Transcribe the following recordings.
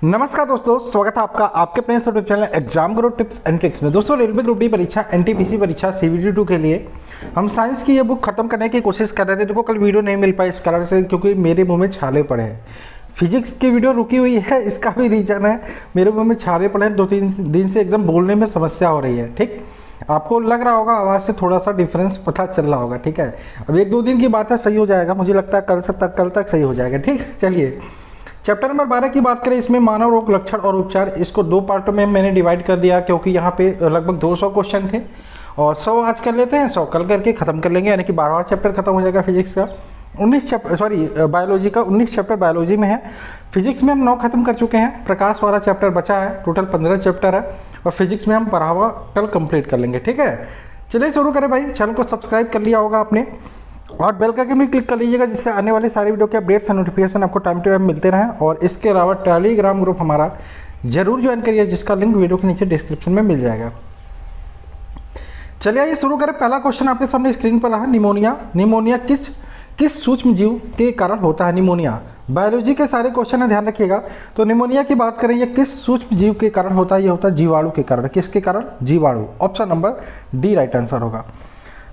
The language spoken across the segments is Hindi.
नमस्कार दोस्तों, स्वागत है आपका आपके अपने YouTube channel exam Guru tips and tricks में। दोस्तों, रेलवे ग्रुप डी परीक्षा, एनटीपीसी परीक्षा, CVT-2 के लिए हम साइंस की ये बुक खत्म करने की कोशिश कर रहे थे। देखो, कल वीडियो नहीं मिल पाई इस कारण से क्योंकि मेरे मुंह में छाले पड़े हैं। फिजिक्स की वीडियो रुकी हुई है, इसका भी रीजन है मेरे मुंह में छाले पड़े हैं। 2-3 दिन से एकदम बोलने में समस्या हो रही है। ठीक, आपको लग रहा होगा आवाज़ से थोड़ा सा डिफरेंस पता चल रहा होगा। ठीक है, अब 1-2 दिन की बात है, सही हो जाएगा। मुझे लगता है कल तक सही हो जाएगा। ठीक, चलिए चैप्टर नंबर 12 की बात करें। इसमें मानव रोग लक्षण और उपचार, इसको 2 पार्टों में मैंने डिवाइड कर दिया क्योंकि यहाँ पे लगभग 200 क्वेश्चन थे और 100 आज कर लेते हैं, 100 कल करके ख़त्म कर लेंगे। यानी कि 12वां चैप्टर खत्म हो जाएगा फिजिक्स का। बायोलॉजी का 19 चैप्टर बायोलॉजी में है। फिजिक्स में हम 9 खत्म कर चुके हैं, प्रकाश वाला चैप्टर बचा है। टोटल 15 चैप्टर है और फिजिक्स में हम 12वां कल कंप्लीट कर लेंगे। ठीक है, चलिए शुरू करें भाई। चैनल को सब्सक्राइब कर लिया होगा आपने और बेल का आइकन भी क्लिक कर लीजिएगा, जिससे आने वाले सारे वीडियो के अपडेट्स और नोटिफिकेशन आपको टाइम टू टाइम मिलते रहें। और इसके अलावा टेलीग्राम ग्रुप हमारा जरूर ज्वाइन करिए, जिसका लिंक वीडियो के नीचे डिस्क्रिप्शन में मिल जाएगा। चलिए आइए शुरू करें। पहला क्वेश्चन आपके सामने स्क्रीन पर रहा, निमोनिया। निमोनिया किस सूक्ष्म जीव के कारण होता है? निमोनिया बायोलॉजी के सारे क्वेश्चन है, ध्यान रखिएगा। तो निमोनिया की बात करें, ये किस सूक्ष्म जीव के कारण होता है? ये होता है जीवाणु के कारण। किसके कारण? जीवाणु। Option number D right answer होगा।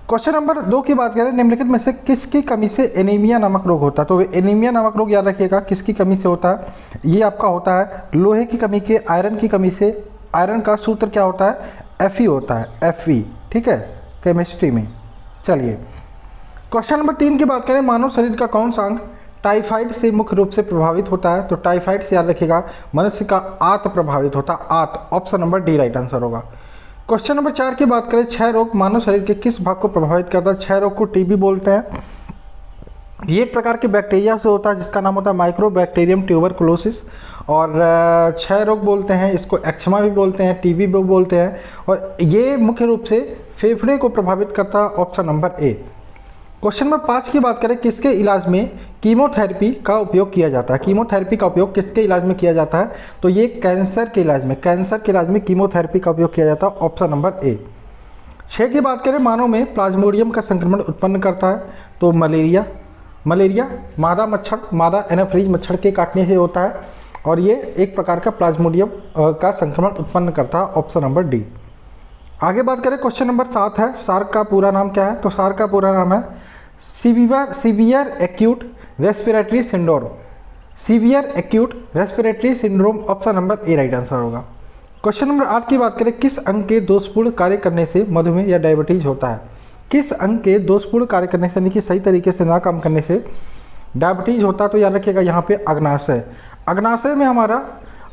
क्वेश्चन नंबर 2 की बात करें, निम्नलिखित में से किसकी कमी से एनीमिया नामक रोग होता है? तो एनीमिया नामक रोग याद रखिएगा किसकी कमी से होता है? ये आपका होता है लोहे की कमी के, आयरन की कमी से। आयरन का सूत्र क्या होता है? Fe होता है, Fe। ठीक है, केमिस्ट्री में। चलिए क्वेश्चन नंबर 3 की बात करें, मानव शरीर का कौन सा अंग टाइफाइड से मुख्य रूप से प्रभावित होता है? तो टाइफाइड से याद रखिएगा मनुष्य का आंत प्रभावित होता है, आंत। Option number D right answer होगा। क्वेश्चन नंबर 4 की बात करें, क्षय रोग मानव शरीर के किस भाग को प्रभावित करता है? क्षय रोग को टीबी बोलते हैं। ये एक प्रकार के बैक्टीरिया से होता है जिसका नाम होता है माइक्रोबैक्टीरियम ट्यूबरकुलोसिस। और क्षय रोग बोलते हैं इसको, एक्जिमा भी बोलते हैं, टीबी भी बोलते हैं। और ये मुख्य रूप से फेफड़े को प्रभावित करता है। Option number A. Question number 5 की बात करें, किसके इलाज में कीमोथेरेपी का उपयोग किया जाता है? कीमोथेरेपी का उपयोग किसके इलाज में किया जाता है? तो ये कैंसर के इलाज में कीमोथेरेपी का उपयोग किया जाता है। Option number A. 6 की बात करें, मानव में प्लाज्मोडियम का संक्रमण उत्पन्न करता है? तो मलेरिया मादा मच्छर, मादा एनाफ्रीज मच्छर के काटने से होता है और ये एक प्रकार का प्लाज्मोडियम का संक्रमण उत्पन्न करता है। Option number D. आगे बात करें, क्वेश्चन नंबर 7 है, सार्क का पूरा नाम क्या है? तो सार्क का पूरा नाम है severe acute respiratory syndrome. Severe acute respiratory syndrome. Option number A right answer होगा। क्वेश्चन नंबर 8 की बात करें, किस अंग के दोषपूर्ण कार्य करने से मधुमेह या डायबिटीज होता है? किस अंग के दोषपूर्ण कार्य करने से, यानी कि सही तरीके से ना काम करने से डायबिटीज होता है? तो याद रखिएगा यहाँ पे अग्नाशय। अग्नाशय में हमारा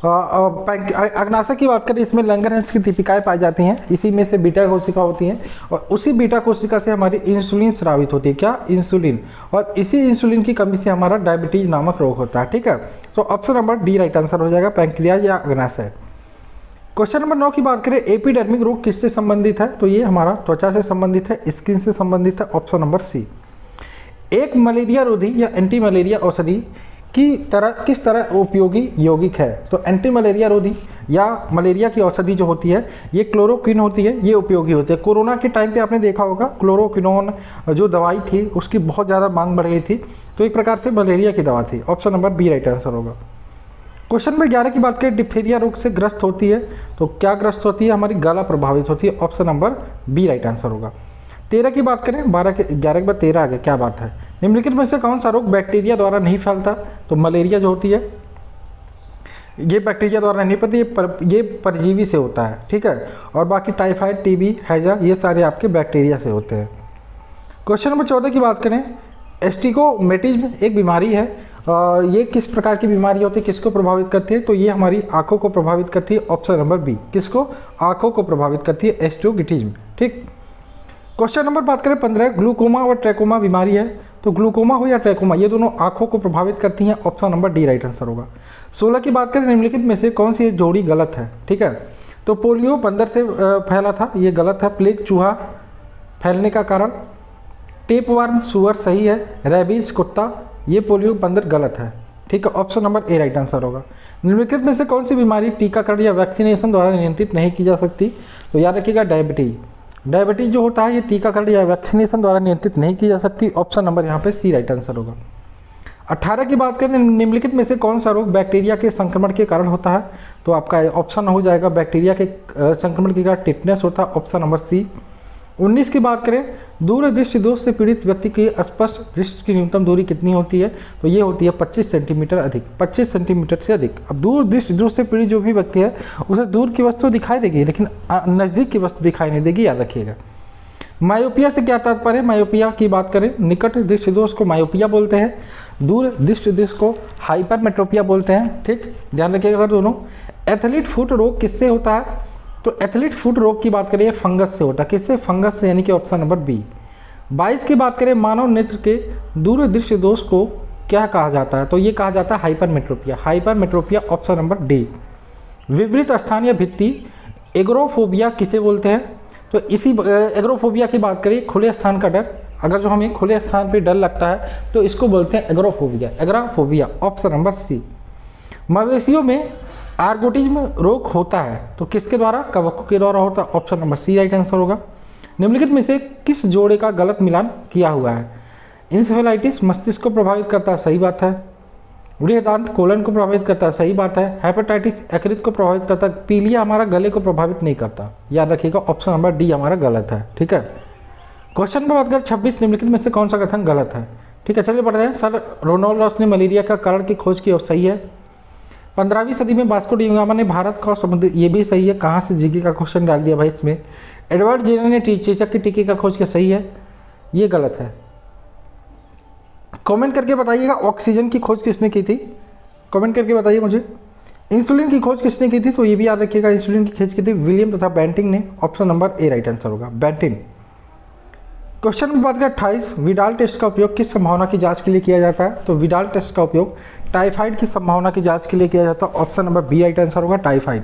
अग्नाशय की बात करें, इसमें लंगरहंस की दीपिकाएँ पाई जाती हैं। इसी में से बीटा कोशिका होती हैं और उसी बीटा कोशिका से हमारी इंसुलिन स्रावित होती है। क्या? इंसुलिन। और इसी इंसुलिन की कमी से हमारा डायबिटीज नामक रोग होता है। ठीक है, तो option number D right answer हो जाएगा, पैंक्रियाज या अग्नाशय। क्वेश्चन नंबर 9 की बात करें, एपिडर्मिक रोग किससे संबंधित है? तो ये हमारा त्वचा से संबंधित है, स्किन से संबंधित है। Option number c. एक मलेरिया रोधी या एंटी मलेरिया औषधि किस तरह उपयोगी यौगिक है? तो एंटी मलेरिया रोधी या मलेरिया की औषधि जो होती है ये क्लोरोक्विन होती है, ये उपयोगी होती है। कोरोना के टाइम पे आपने देखा होगा क्लोरोक्विनोन जो दवाई थी उसकी बहुत ज़्यादा मांग बढ़ गई थी, तो एक प्रकार से मलेरिया की दवा थी। Option number B right answer होगा। क्वेश्चन नंबर 11 की बात करें, डिप्थीरिया रोग से ग्रस्त होती है? तो क्या ग्रस्त होती है? हमारी गला प्रभावित होती है। Option number B right answer होगा। 13 की बात करें, 11 के बाद 13 आ गया, क्या बात है? निम्नलिखित में से कौन सा रोग बैक्टीरिया द्वारा नहीं फैलता? तो मलेरिया जो होती है ये बैक्टीरिया द्वारा नहीं फैलती, ये परजीवी से होता है। ठीक है, और बाकी टाइफाइड, टीबी, हैजा ये सारे आपके बैक्टीरिया से होते हैं। क्वेश्चन नंबर 14 की बात करें, एस्टिगोमेटिज्म एक बीमारी है। ये किस प्रकार की बीमारी होती है, किसको प्रभावित करती है? तो ये हमारी आंखों को प्रभावित करती है। Option number B. किसको? आंखों को प्रभावित करती है, एस्टिगोमेटिज्म। ठीक। क्वेश्चन नंबर बात करें 15, ग्लूकोमा और ट्रैकोमा बीमारी है। तो ग्लूकोमा हो या ट्रैकोमा ये दोनों आंखों को प्रभावित करती हैं। Option number D right answer होगा। 16 की बात करें, निम्नलिखित में से कौन सी जोड़ी गलत है? ठीक है, तो पोलियो बंदर से फैला था, ये गलत है। प्लेग चूहा फैलने का कारण। टेपवर्म सुअर सही है। रेबीज कुत्ता, ये पोलियो बंदर गलत है। ठीक है, option number A right answer होगा। निम्नलिखित में से कौन सी बीमारी टीकाकरण या वैक्सीनेशन द्वारा नियंत्रित नहीं की जा सकती? तो याद रखिएगा डायबिटीज। डायबिटीज जो होता है ये टीकाकरण या वैक्सीनेशन द्वारा नियंत्रित नहीं की जा सकती। ऑप्शन नंबर यहाँ पे सी राइट आंसर होगा। 18 की बात करें, निम्नलिखित में से कौन सा रोग बैक्टीरिया के संक्रमण के कारण होता है? तो आपका ऑप्शन हो जाएगा बैक्टीरिया के संक्रमण के कारण टिटनेस होता है, ऑप्शन नंबर सी। 19 की बात करें, दूर दृष्टि दोष से पीड़ित व्यक्ति की स्पष्ट दृष्टि की न्यूनतम दूरी कितनी होती है? तो ये होती है 25 सेंटीमीटर अधिक, 25 सेंटीमीटर से अधिक। अब दूर दृष्टि दोष से पीड़ित जो भी व्यक्ति है उसे दूर की वस्तु दिखाई देगी लेकिन नज़दीक की वस्तु दिखाई नहीं देगी, याद रखिएगा। मायोपिया से क्या तात्पर्य है? मायोपिया की बात करें, निकट दृष्टि दोष को मायोपिया बोलते हैं, दूर दृष्टि दोष को हाइपरमेट्रोपिया बोलते हैं, ठीक, ध्यान रखिएगा दोनों। एथलीट फुट रोग किससे होता है? तो एथलीट फुट रोग की बात करें फंगस से होता है, किससे? फंगस से, यानी कि ऑप्शन नंबर बी। 22 की बात करें, मानव नेत्र के दूर दृष्टि दोष को क्या कहा जाता है? तो ये कहा जाता है hypermetropia, hypermetropia, option number D. विपरीत स्थान या भित्ति एग्रोफोबिया किसे बोलते हैं? तो इसी एग्रोफोबिया की बात करें, खुले स्थान का डर, अगर जो हमें खुले स्थान पे डर लगता है तो इसको बोलते हैं agoraphobia, agoraphobia, option number C. मवेशियों में आर्गोटिज्म रोग होता है तो किसके द्वारा? कवकों के द्वारा होता है, option number C right answer होगा। निम्नलिखित में से किस जोड़े का गलत मिलान किया हुआ है? इंसेफेलाइटिस मस्तिष्क को प्रभावित करता है, सही बात है। बृहदांत कोलन को प्रभावित करता है, सही बात है। हेपेटाइटिस यकृत को प्रभावित करता है, पीलिया हमारा गले को प्रभावित नहीं करता, याद रखिएगा, ऑप्शन नंबर डी हमारा गलत है, ठीक है। क्वेश्चन पर बात करें 26, निम्नलिखित में से कौन सा कथन गलत है? ठीक है, चलिए पढ़ते हैं। सर रोनाल्ड रॉस ने मलेरिया का कारण की खोज की, और सही है। 15वीं सदी में वास्को डी गामा ने भारत का समुद्र, ये भी सही है। कहाँ से जीके का क्वेश्चन डाल दिया भाई इसमें। एडवर्ड जेनर ने चेचक के टीके का खोज किया, सही है, ये गलत है। कमेंट करके बताइएगा ऑक्सीजन की खोज किसने की थी? कमेंट करके बताइए मुझे। इंसुलिन की खोज किसने की थी? तो ये भी याद रखिएगा, इंसुलिन की खोज की थी विलियम तथा बेंटिंग ने, option number A right answer होगा, बेंटिंग। क्वेश्चन में बात करें 28, विडाल टेस्ट का उपयोग किस संभावना की जांच के लिए किया जाता है? तो विडाल टेस्ट का उपयोग टाइफाइड की संभावना की जांच के लिए किया जाता है, option number B right answer होगा, टाइफाइड।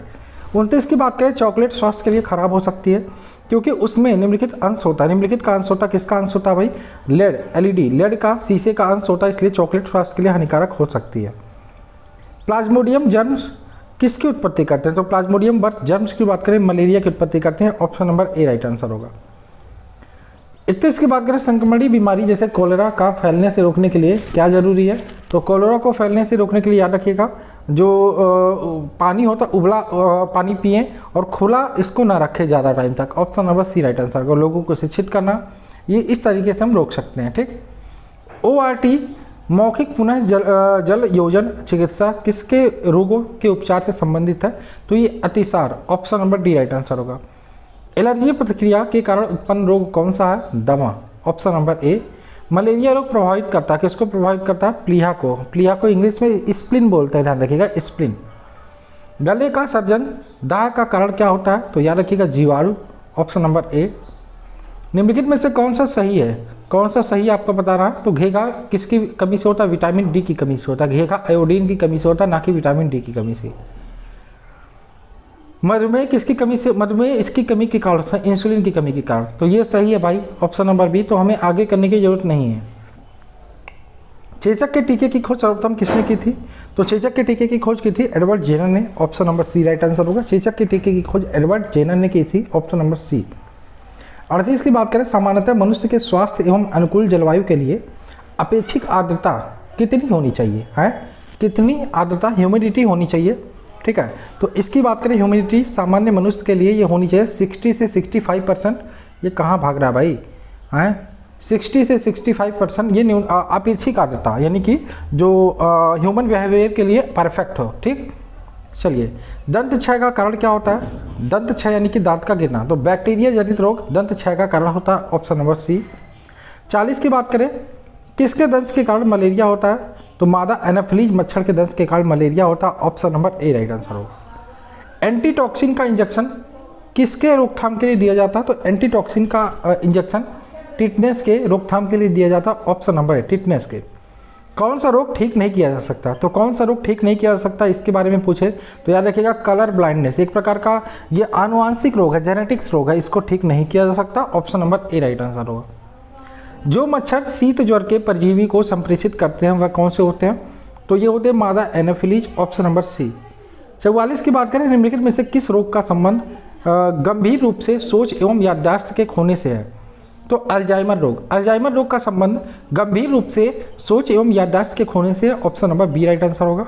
29 की बात करें, चॉकलेट स्वास्थ्य के लिए खराब हो सकती है क्योंकि उसमें निम्नलिखित अंश होता है। निम्नलिखित का अंश होता है, किसका अंश होता है भाई? लेड, एलईडी, लेड का, शीशे का अंश होता है, इसलिए चॉकलेट स्वास्थ्य के लिए हानिकारक हो सकती है। प्लाज्मोडियम जर्म्स किसकी उत्पत्ति करते हैं? तो प्लाज्मोडियम बर्थ जर्म्स की बात करें मलेरिया की उत्पत्ति करते हैं, option number A right answer होगा। 31 की बात करें, संक्रमणीय बीमारी जैसे कोलेरा का फैलने से रोकने के लिए क्या जरूरी है? तो कोलेरा को फैलने से रोकने के लिए याद रखिएगा, जो पानी होता है उबला पानी पिएं और खुला इसको ना रखें ज़्यादा टाइम तक, option number C right answer होगा। लोगों को शिक्षित करना, ये इस तरीके से हम रोक सकते हैं, ठीक। ORT मौखिक पुनः जल योजन चिकित्सा किसके रोगों के उपचार से संबंधित है? तो ये अतिसार, option number D right answer होगा। एलर्जी प्रतिक्रिया के कारण उत्पन्न रोग कौन सा है? दमा, ऑप्शन नंबर ए। मलेरिया रोग प्रभावित करता है, किसको प्रभावित करता है? प्लीहा को, प्लीहा को इंग्लिश में स्प्लिन बोलते हैं, ध्यान रखिएगा, स्प्लिन। गले का सर्जन दाह का कारण क्या होता है? तो याद रखिएगा जीवाणु, ऑप्शन नंबर ए। निम्नलिखित में से कौन सा सही है? कौन सा सही आपको बता रहा है? तो घेघा किसकी कमी से होता है? विटामिन डी की कमी से होता है। घेघा आयोडीन की कमी से होता है, ना कि विटामिन डी की कमी से। मधुमेह किसकी कमी से? मधुमेह इसकी कमी के कारण से, इंसुलिन की कमी के कारण। तो ये सही है भाई, ऑप्शन नंबर बी, तो हमें आगे करने की जरूरत नहीं है। चेचक के टीके की खोज सर्वप्रथम किसने की थी? तो चेचक के टीके की खोज की थी एडवर्ड जेनर ने, option number C right answer होगा। चेचक के टीके की खोज एडवर्ड जेनर ने की थी, ऑप्शन नंबर सी। 38 की बात करें, सामान्यतः मनुष्य के स्वास्थ्य एवं अनुकूल जलवायु के लिए अपेक्षित आर्द्रता कितनी होनी चाहिए है? कितनी आर्द्रता, ह्यूमिडिटी होनी चाहिए, ठीक है। तो इसकी बात करें, ह्यूमिडिटी सामान्य मनुष्य के लिए ये होनी चाहिए 60 से 65%। ये कहाँ भाग रहा है भाई हैं? 60 से 65% ये अपेक्षित आर्द्रता, यानी कि जो ह्यूमन बिहेवियर के लिए परफेक्ट हो, ठीक। चलिए, दंत क्षय का कारण क्या होता है? दंत क्षय यानी कि दांत का गिरना, तो बैक्टीरिया जनित रोग दंत क्षय का कारण होता है, ऑप्शन नंबर सी। 40 की बात करें, किसके दंश के कारण मलेरिया होता है? तो मादा एनाफिलीज मच्छर के दंश के कारण मलेरिया होता है, option number A right answer होगा। एंटीटॉक्सिन का इंजेक्शन किसके रोकथाम के लिए दिया जाता है? तो एंटीटॉक्सिन का इंजेक्शन टिटनेस के रोकथाम के लिए दिया जाता है, ऑप्शन नंबर ए, टिटनेस के। कौन सा रोग ठीक नहीं किया जा सकता? तो कौन सा रोग ठीक नहीं किया जा सकता, इसके बारे में पूछे तो याद रखिएगा, कलर ब्लाइंडनेस, एक प्रकार का ये आनुवांशिक रोग है, जेनेटिक्स रोग है, इसको ठीक नहीं किया जा सकता, option number A right answer होगा। जो मच्छर शीत ज्वर के परजीवी को संप्रेषित करते हैं वह कौन से होते हैं? तो ये होते हैं मादा एनाफिलीज, ऑप्शन नंबर सी। 44 की बात करें, निम्नलिखित में से किस रोग का संबंध गंभीर रूप से सोच एवं याददाश्त के खोने से है? तो अल्जाइमर रोग का संबंध गंभीर रूप से सोच एवं याददाश्त के खोने से, option number B right answer होगा।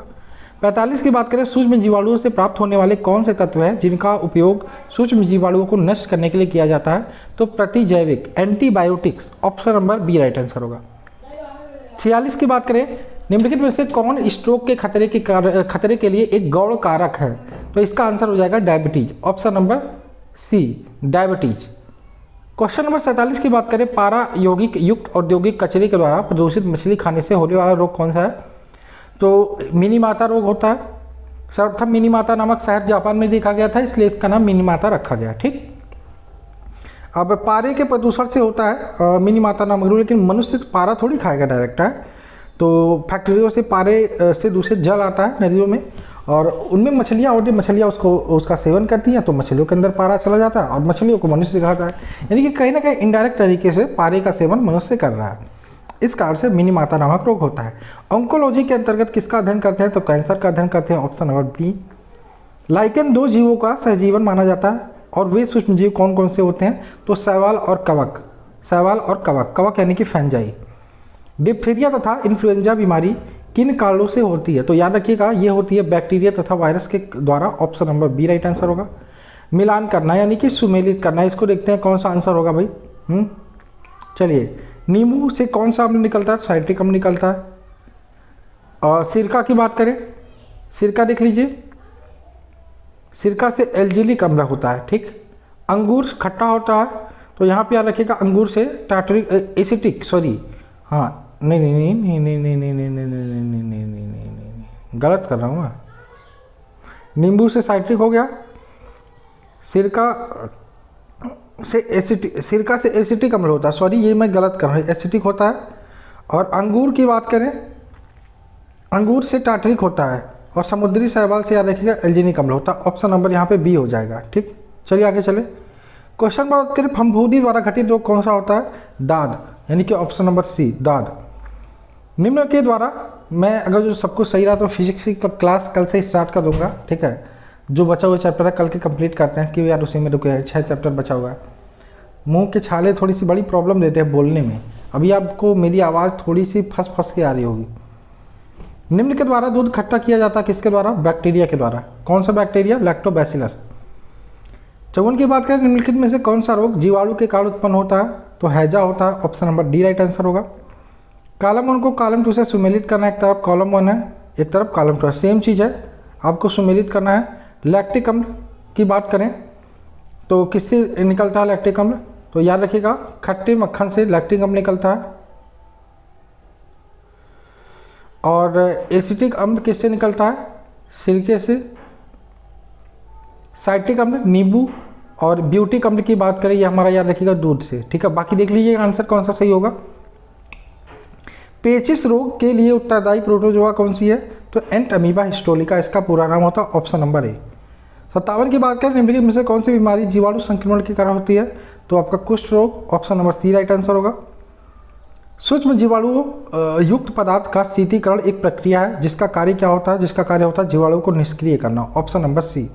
45 की बात करें, सूक्ष्म जीवाणुओं से प्राप्त होने वाले कौन से तत्व हैं जिनका उपयोग सूक्ष्म जीवाणुओं को नष्ट करने के लिए किया जाता है, तो प्रतिजैविक antibiotics, option number B right answer होगा। 46 की बात करें, निम्नलिखित में से कौन स्ट्रोक के खतरे के लिए एक गौण कारक है, तो इसका आंसर हो जाएगा diabetes, option number C diabetes. Question number 47 की बात करें, पारा यौगिक युक्त औद्योगिक कचरे के द्वारा प्रदूषित मछली खाने से होने वाला रोग कौन सा है, तो मिनीमाता रोग होता है। सर्वप्रथम मिनीमाता नामक शहर जापान में देखा गया था, इसलिए इसका नाम मिनीमाता रखा गया। ठीक, अब पारे के प्रदूषण से होता है मिनीमाता नामक रोग, लेकिन मनुष्य पारा थोड़ी खाएगा डायरेक्ट है, तो फैक्ट्रियों से पारे से दूषित जल आता है नदियों में, और उनमें मछलियाँ होती हैं, मछलियाँ उसका सेवन करती हैं, तो मछलियों के अंदर पारा चला जाता है और मछलियों को मनुष्य खाता है। यानी कि कहीं ना कहीं इनडायरेक्ट तरीके से पारे का सेवन मनुष्य कर रहा है, इस कारण से मिनीमाता नामक रोग होता है। ऑन्कोलॉजी के अंतर्गत किसका अध्ययन करते हैं, तो कैंसर का अध्ययन करते हैं, ऑप्शन नंबर बी। लाइकेन 2 जीवों का सहजीवन माना जाता है, और वे सूक्ष्म जीव कौन कौन से होते हैं, तो शैवाल और कवक, कवक यानी कि फंजाई। डिप्थीरिया तथा इन्फ्लुएंजा बीमारी किन कारणों से होती है, तो याद रखिएगा ये होती है बैक्टीरिया तथा वायरस के द्वारा, option number B right answer होगा। मिलान करना यानी कि सुमेलित करना, इसको देखते हैं कौन सा आंसर होगा भाई। चलिए, नींबू से कौन सा अम्ल निकलता है, साइट्रिक अम्ल निकलता है। और सिरका की बात करें, सिरका देख लीजिए, सिरका से एल्जिलिक अम्ल होता है। ठीक, अंगूर खट्टा होता है, तो यहाँ पे याद रखिएगा अंगूर से टार्टरिक एसिटिक, सॉरी हाँ नहीं, गलत कर रहा हूँ मैं, नींबू से साइट्रिक हो गया, सिरका से एसिटिक अम्ल होता है, सॉरी ये मैं गलत कर रहा हूँ, एसिटिक होता है। और अंगूर की बात करें, अंगूर से टार्टरिक होता है, और समुद्री शैवाल से याद रखिएगा एल्जिनिक अम्ल होता है, ऑप्शन नंबर यहाँ पे बी हो जाएगा। ठीक, चलिए आगे चले। क्वेश्चन बात करें, फफूंदी द्वारा घटित रोग कौन सा होता है, दाद, यानी कि ऑप्शन नंबर सी दाद। निम्न के द्वारा, मैं अगर जो सब कुछ सही रहा तो फिजिक्स की क्लास कल से स्टार्ट कर दूंगा। ठीक है, जो बचा हुआ चैप्टर है कल के कंप्लीट करते हैं, कि यार उसी में रुके हैं, 6 चैप्टर बचा हुआ है। मुंह के छाले थोड़ी सी बड़ी प्रॉब्लम देते हैं बोलने में, अभी आपको मेरी आवाज़ थोड़ी सी फंस के आ रही होगी। निम्न के द्वारा दूध खट्टा किया जाता है किसके द्वारा, बैक्टीरिया के द्वारा। कौन सा बैक्टीरिया, लैक्टोबैसिलस। 54 की बात करें, निम्नलिखित में से कौन सा रोग जीवाणु के कारण उत्पन्न होता है, तो हैजा होता है, option number D right answer होगा। कॉलम 1 को कॉलम 2 से सुमेलित करना, एक तरफ कॉलम 1 है एक तरफ कॉलम 2 है, सेम चीज़ है, आपको सुमेलित करना है। लैक्टिक अम्ल की बात करें तो किससे निकलता है लैक्टिक अम्ल, तो याद रखिएगा खट्टे मक्खन से लैक्टिक अम्ल निकलता है। और एसिटिक अम्ल किससे निकलता है, सिरके से। साइट्रिक अम्ल नींबू, और ब्यूटिक अम्ल की बात करें ये हमारा याद रखिएगा दूध से। ठीक है, बाकी देख लीजिए आंसर कौन सा सही होगा। पेचिस रोग के लिए उत्तरदायी प्रोटोजोआ कौन सी है, तो एंट अमीबा हिस्टोलिका इसका पूरा नाम होता है, ऑप्शन नंबर ए। 57 की बात करें, निम्नलिखित में से कौन सी बीमारी जीवाणु संक्रमण के कारण होती है, तो आपका कुष्ठ रोग, option number C right answer होगा। सूक्ष्म जीवाणु युक्त पदार्थ का शीतलीकरण एक प्रक्रिया है जिसका कार्य क्या होता है, जिसका कार्य होता है जीवाणु को निष्क्रिय करना, ऑप्शन नंबर सी।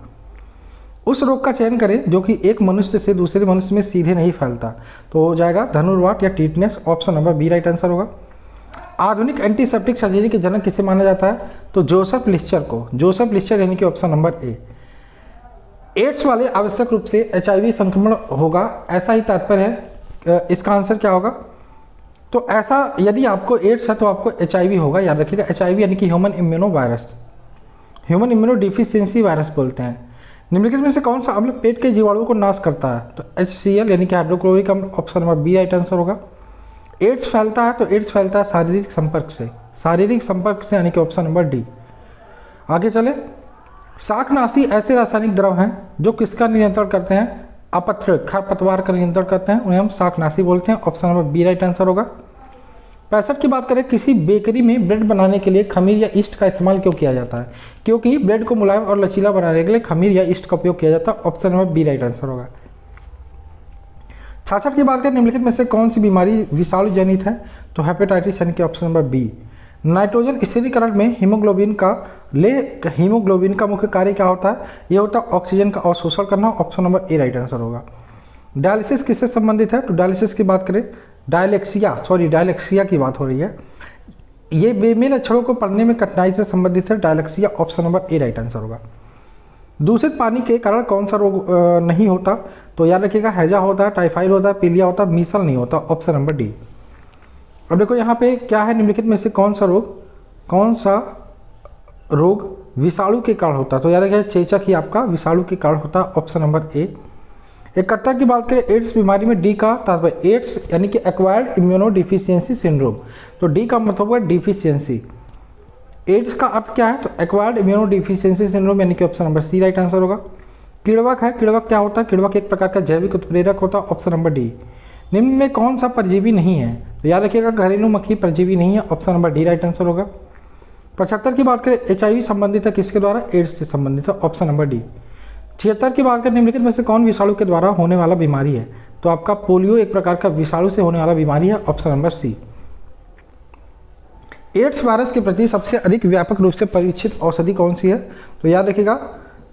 उस रोग का चयन करें जो कि एक मनुष्य से दूसरे मनुष्य में सीधे नहीं फैलता, तो हो जाएगा धनुर्वात या tetanus, option number B right answer होगा। आधुनिक एंटीसेप्टिक सर्जरी के जनक किसे माना जाता है, तो जोसेफ लिस्टर को, जोसेफ लिस्टर यानी कि ऑप्शन नंबर ए। एड्स वाले आवश्यक रूप से HIV संक्रमण होगा, ऐसा ही तात्पर्य है, इसका आंसर क्या होगा, तो ऐसा यदि आपको एड्स है तो आपको HIV होगा, याद रखिएगा। HIV यानी कि human immuno virus, human immuno deficiency virus बोलते हैं। निम्नलिखित में से कौन सा अम्ल पेट के जीवाणुओं को नाश करता है, तो HCl यानी कि हाइड्रोक्लोरिक अम्ल, option number B right answer होगा। एड्स फैलता है तो एड्स फैलता है शारीरिक संपर्क से, शारीरिक संपर्क से यानी कि ऑप्शन नंबर डी। आगे चले, शाकनाशी ऐसे रासायनिक द्रव हैं जो किसका नियंत्रण करते हैं, अपत्र खरपतवार का नियंत्रण करते हैं, उन्हें हम शाकनाशी बोलते हैं, option number B right answer होगा। 65 की बात करें, किसी बेकरी में ब्रेड बनाने के लिए खमीर या ईस्ट का इस्तेमाल क्यों किया जाता है, क्योंकि ब्रेड को मुलायम और लचीला बनाने के लिए खमीर या ईस्ट का उपयोग किया जाता है, option number B right answer होगा। 66 की बात करें, निम्नलिखित में से कौन सी बीमारी विषाणु जनित है, तो हेपेटाइटिस यानी कि ऑप्शन नंबर बी। नाइट्रोजन स्थिरीकरण में हीमोग्लोबिन का मुख्य कार्य क्या होता है, यह होता है ऑक्सीजन का अवशोषण करना, option number A right answer होगा। डायलिसिस किससे संबंधित है? तो डायलिसिस की बात करें, डायलेक्सिया की बात हो रही है। ये बेमेल अक्षरों को पढ़ने में कठिनाई से संबंधित है, dyslexia. Option number A right answer होगा। दूषित पानी के कारण कौन सा रोग नहीं होता? तो याद रखिएगा, हैजा होता है, टाइफाइड होता है, पीलिया होता है, मीसल नहीं होता। Option number D. अब देखो यहाँ पे क्या है, निम्नलिखित में से कौन सा रोग विषाणु के कारण होता है? तो याद रखिएगा, चेचक ही आपका विषाणु के कारण होता है। Option number A. इकट्ठा की बात करें, एड्स बीमारी में डी का तात्पर्य, एड्स यानी कि एक्वायर्ड इम्यूनो डिफिशियंसी सिंड्रोम, तो डी का मतलब है डिफिशियंसी। एड्स का अर्थ क्या है? तो एक्वायर्ड इम्यूनो डिफिशियंसी सिंड्रोम, यानी कि option number C right answer होगा। किड़वक है, किड़वक क्या होता है? किड़वक एक प्रकार का जैविक उत्प्रेरक होता है। Option number D. निम्न में कौन सा परजीवी नहीं है? तो याद रखिएगा, घरेलू मक्खी परजीवी नहीं है। Option number D right answer होगा। 75 की बात करें, HIV संबंधित है किसके द्वारा? एड्स से संबंधित है। Option number D. 76 की बात करें, निम्नलिखित में से कौन विषाणु के द्वारा होने वाला बीमारी है? तो आपका पोलियो एक प्रकार का विषाणु से होने वाला बीमारी है। Option number C. AIDS virus के प्रति सबसे अधिक व्यापक रूप से परीक्षित औषधि कौन सी है? तो याद रखिएगा,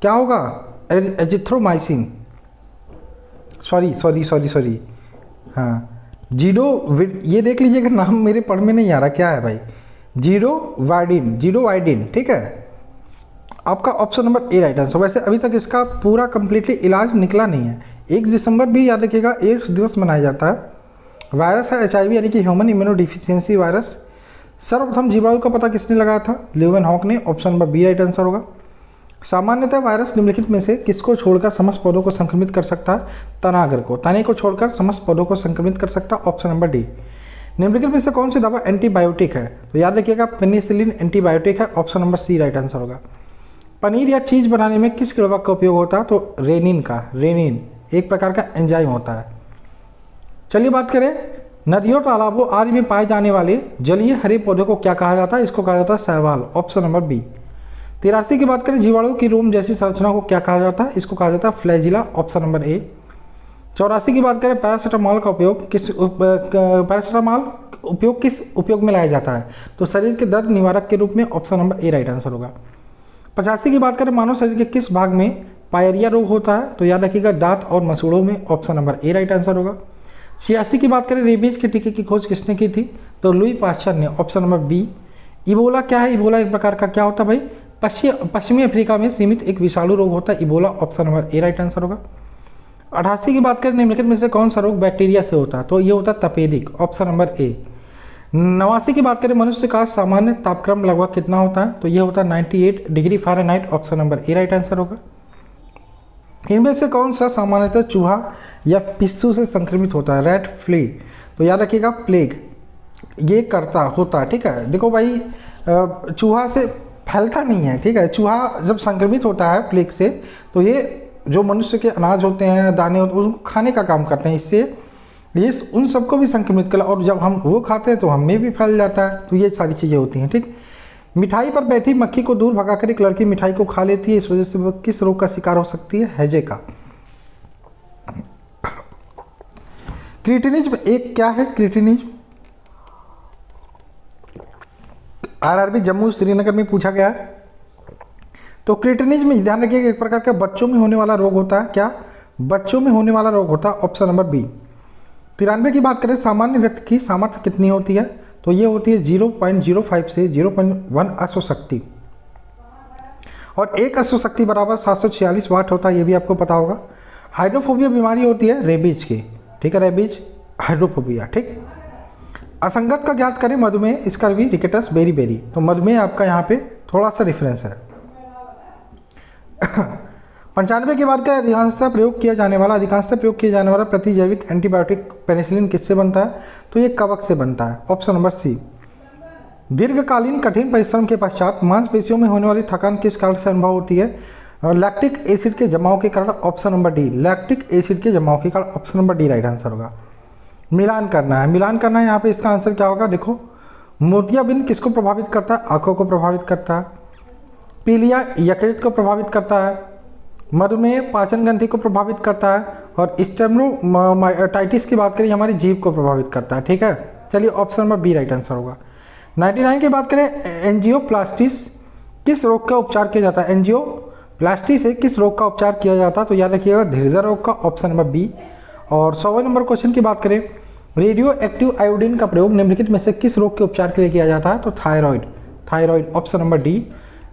क्या होगा? एजिथ्रोमाइसिन, सॉरी, हाँ, ये देख लीजिएगा, नाम मेरे पढ़ में नहीं आ रहा, क्या है भाई? जीरोवाइडिन, ठीक है, आपका option number A right answer. वैसे अभी तक इसका पूरा कंप्लीटली इलाज निकला नहीं है। 1 दिसंबर भी याद रखिएगा एड्स दिवस मनाया जाता है। वायरस है HIV यानी कि ह्यूमन इम्यूनो डिफिशियंसी वायरस। सर्वप्रथम जीवाणु का पता किसने लगाया था? ल्यूवेनहॉक ने। Option number B right answer होगा। सामान्यतः वायरस निम्नलिखित में से किसको छोड़कर समस्त पौधों को संक्रमित कर सकता है? तनागर को, तने को छोड़कर समस्त पौधों को संक्रमित कर सकता है। Option number D. निम्नलिखित में से कौन सी दवा एंटीबायोटिक है? तो याद रखिएगा, पेनिसिलिन एंटीबायोटिक है। Option number C right answer होगा। पनीर या चीज बनाने में किस किड़वक का उपयोग होता है? तो रेनिन एक प्रकार का एंजाइम होता है। चलिए बात करें, नदियों, तालाबों आदि में पाए जाने वाले जलीय हरे पौधे को क्या कहा जाता है? इसको कहा जाता है शैवाल। Option number B. 83 की बात करें, जीवाणु की रोम जैसी संरचना को क्या कहा जाता है? इसको कहा जाता है फ्लैजिला। Option number A. 84 की बात करें, पैरासीटामोल का उपयोग किस उपयोग में लाया जाता है? तो शरीर के दर्द निवारक के रूप में। Option number A right answer होगा। 85 की बात करें, मानव शरीर के किस भाग में पायरिया रोग होता है? तो याद रखिएगा, दांत और मसूड़ों में। Option number A right answer होगा। 86 की बात करें, रेबीज के टीके की खोज किसने की थी? तो लुई पाश्चर ने। Option number B. इबोला क्या है? इबोला एक प्रकार का क्या होता है भाई? पश्चिमी अफ्रीका में सीमित एक विषाणु रोग होता है Ebola. Option number A right answer होगा। 88 की बात करें, निम्नलिखित में से कौन सा रोग बैक्टीरिया से होता है? तो ये होता है तपेदिक। Option number A. 89 की बात करें, मनुष्य का सामान्य तापक्रम लगभग कितना होता है? तो ये होता है 98 degree Fahrenheit. Option number A right answer होगा। इनमें से कौन सा सामान्यतः चूहा या पिस्सू से संक्रमित होता है? Rat, flea. तो याद रखिएगा, प्लेग ये होता है, ठीक है। देखो भाई, चूहा से फैलता नहीं है, ठीक है। चूहा जब संक्रमित होता है प्लेग से, तो ये जो मनुष्य के अनाज होते हैं, दाने होते हैं, उनको खाने का काम करते हैं। इससे ये उन सबको भी संक्रमित कर, और जब हम वो खाते हैं तो हमें भी फैल जाता है। तो ये सारी चीज़ें होती हैं, ठीक। मिठाई पर बैठी मक्खी को दूर भगाकर एक लड़की मिठाई को खा लेती है, इस वजह से वो किस रोग का शिकार हो सकती है? हैजे का। क्रिटिनिज्म एक क्या है? क्रिटिनिज्म आरआरबी जम्मू श्रीनगर में पूछा गया है। तो क्रिटिनिज्म ध्यान रखिएगा, एक प्रकार का बच्चों में होने वाला रोग होता है। क्या? बच्चों में होने वाला रोग होता है। Option number B. 93 की बात करें, सामान्य व्यक्ति की सामर्थ्य कितनी होती है? तो ये होती है 0.05 से 0.1 अश्वशक्ति, और एक अश्वशक्ति बराबर 746 वाट होता है, ये भी आपको पता होगा। हाइड्रोफोबिया बीमारी होती है रेबीज की, ठीक है, रेबीज हाइड्रोफोबिया, ठीक। असंगत का ज्ञात करें, मधुमेह, स्कर्वी, रिकेटस, बेरी। तो मधुमेह आपका यहाँ पे थोड़ा सा डिफरेंस है। 95 की बात करें, अधिकांशतः प्रयोग किया जाने वाला प्रतिजैविक एंटीबायोटिक पेनिसिलिन किससे बनता है? तो ये कवक से बनता है। Option number C. दीर्घकालीन कठिन परिश्रम के पश्चात मांसपेशियों में होने वाली थकान किस कारण से अनुभव होती है? लैक्टिक एसिड के जमाव के कारण। Option number D. Lactic acid के जमाव के कारण। Option number D right answer होगा। मिलान करना है यहाँ पे, इसका आंसर क्या होगा? देखो, मोतियाबिंद किसको प्रभावित करता है? आंखों को प्रभावित करता है। पीलिया यकृत को प्रभावित करता है। मधुमेह पाचन ग्रंथि को प्रभावित करता है। और स्टेमोटाइटिस की बात करें, हमारी जीभ को प्रभावित करता है, ठीक है। चलिए, option number B right answer होगा। 99 की बात करें, एंजियोप्लास्टिस किस रोग का उपचार किया जाता है? एंजियोप्लास्टी से किस रोग का उपचार किया जाता है? तो याद रखिएगा, हृदय रोग का। Option number B. और 100वें नंबर क्वेश्चन की बात करें, रेडियो एक्टिव आयोडीन का प्रयोग निम्नलिखित में से किस रोग के उपचार के लिए किया जाता है? तो थायराइड, ऑप्शन नंबर डी।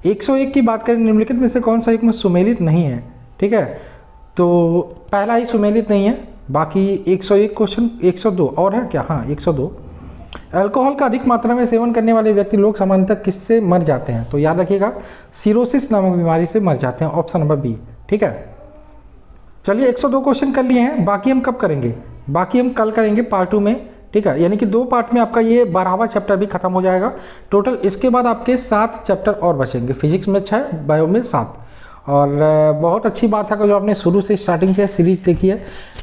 101 की बात करें, निम्नलिखित में से कौन सा युग्म सुमेलित नहीं है? ठीक है, तो पहला ही सुमेलित नहीं है, बाकी 101 क्वेश्चन, 102 और है क्या? हाँ 102। अल्कोहल का अधिक मात्रा में सेवन करने वाले व्यक्ति लोग सामान्यतः किससे मर जाते हैं? तो याद रखिएगा, सिरोसिस नामक बीमारी से मर जाते हैं, ऑप्शन नंबर बी। ठीक है, चलिए 102 क्वेश्चन कर लिए हैं, बाकी हम कब करेंगे? बाकी हम कल करेंगे पार्ट 2 में। ठीक है, यानी कि 2 पार्ट में आपका ये 12वां चैप्टर भी खत्म हो जाएगा टोटल। इसके बाद आपके 7 चैप्टर और बचेंगे, फिजिक्स में 6, बायो में 7। और बहुत अच्छी बात है कि जो आपने शुरू से स्टार्टिंग से सीरीज देखी है,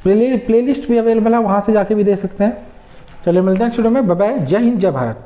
प्लेलिस्ट भी अवेलेबल है, वहाँ से जाके भी देख सकते हैं। चलिए मिलते हैं नेक्स्ट वीडियो में, बाय बाय, जय हिंद जय भारत।